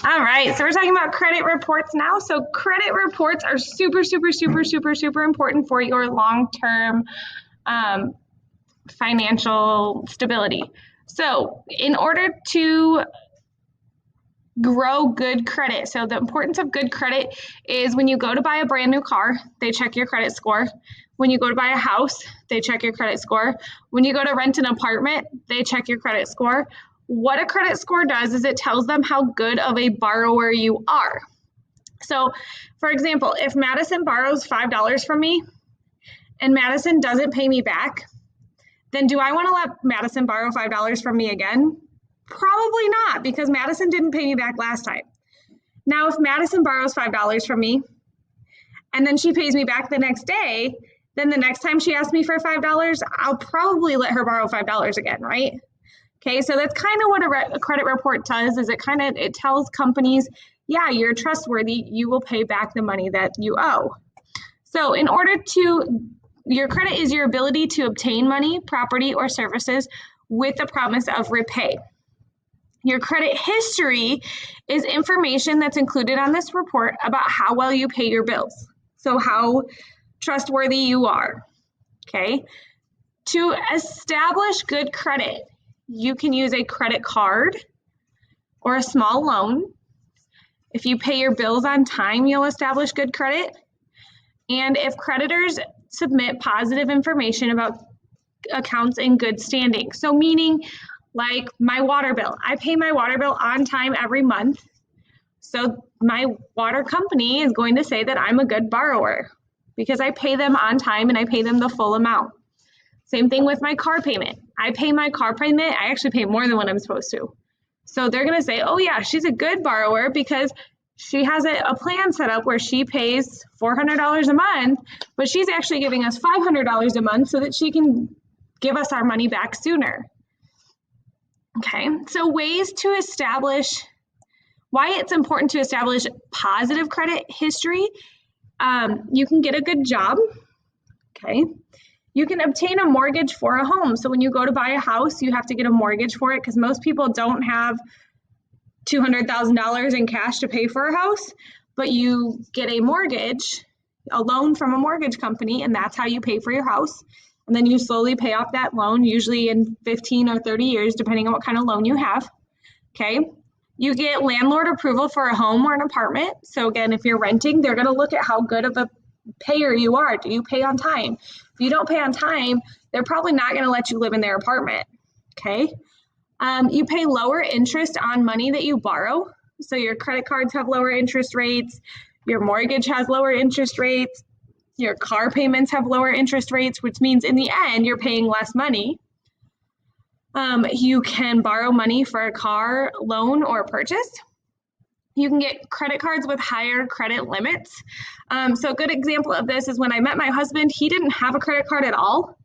All right, so we're talking about credit reports now. So credit reports are super, super, super, super, super important for your long-term financial stability. So in order to grow good credit, so the importance of good credit is when you go to buy a brand new car, they check your credit score. When you go to buy a house, they check your credit score. When you go to rent an apartment, they check your credit score. What a credit score does is it tells them how good of a borrower you are. So, for example, if Madison borrows $5 from me and Madison doesn't pay me back, then do I want to let Madison borrow $5 from me again? Probably not, because Madison didn't pay me back last time. Now, if Madison borrows $5 from me and then she pays me back the next day, then the next time she asks me for $5, I'll probably let her borrow $5 again, right? Okay, so that's kind of what a credit report does, is it tells companies, yeah, you're trustworthy, you will pay back the money that you owe. So your credit is your ability to obtain money, property, or services with the promise of repay. Your credit history is information that's included on this report about how well you pay your bills. So how trustworthy you are, okay? To establish good credit, you can use a credit card or a small loan. If you pay your bills on time, you'll establish good credit. And if creditors submit positive information about accounts in good standing. So meaning like my water bill. I pay my water bill on time every month. So my water company is going to say that I'm a good borrower because I pay them on time and I pay them the full amount. Same thing with my car payment. I pay my car payment. I actually pay more than what I'm supposed to. So they're going to say, oh yeah, she's a good borrower because she has a plan set up where she pays $400 a month, but she's actually giving us $500 a month so that she can give us our money back sooner. Okay, so ways to establish why it's important to establish positive credit history. You can get a good job. Okay. You can obtain a mortgage for a home. So when you go to buy a house, you have to get a mortgage for it because most people don't have $200,000 in cash to pay for a house, but you get a mortgage, a loan from a mortgage company, and that's how you pay for your house. And then you slowly pay off that loan, usually in 15 or 30 years, depending on what kind of loan you have. Okay. You get landlord approval for a home or an apartment. So again, if you're renting, they're going to look at how good of a payer you are. Do you pay on time? If you don't pay on time, they're probably not going to let you live in their apartment. Okay. You pay lower interest on money that you borrow. So your credit cards have lower interest rates. Your mortgage has lower interest rates. Your car payments have lower interest rates, which means in the end, you're paying less money. You can borrow money for a car loan or purchase. You can get credit cards with higher credit limits. So a good example of this is when I met my husband, he didn't have a credit card at all.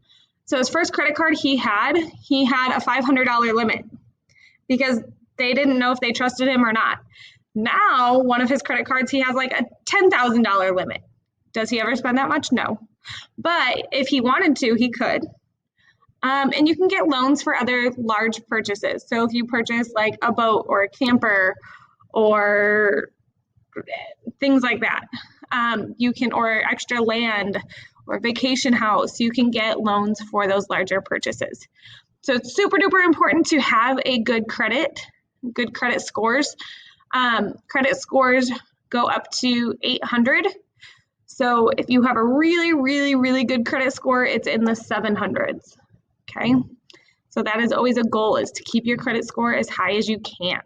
So his first credit card he had a $500 limit because they didn't know if they trusted him or not. Now, one of his credit cards, he has like a $10,000 limit. Does he ever spend that much? No. But if he wanted to, he could. And you can get loans for other large purchases. So if you purchase like a boat or a camper or things like that, or extra land or vacation house, you can get loans for those larger purchases. So it's super duper important to have a good credit scores. Credit scores go up to 800. So if you have a really, really, really good credit score, it's in the 700s. Okay, so that is always a goal, is to keep your credit score as high as you can.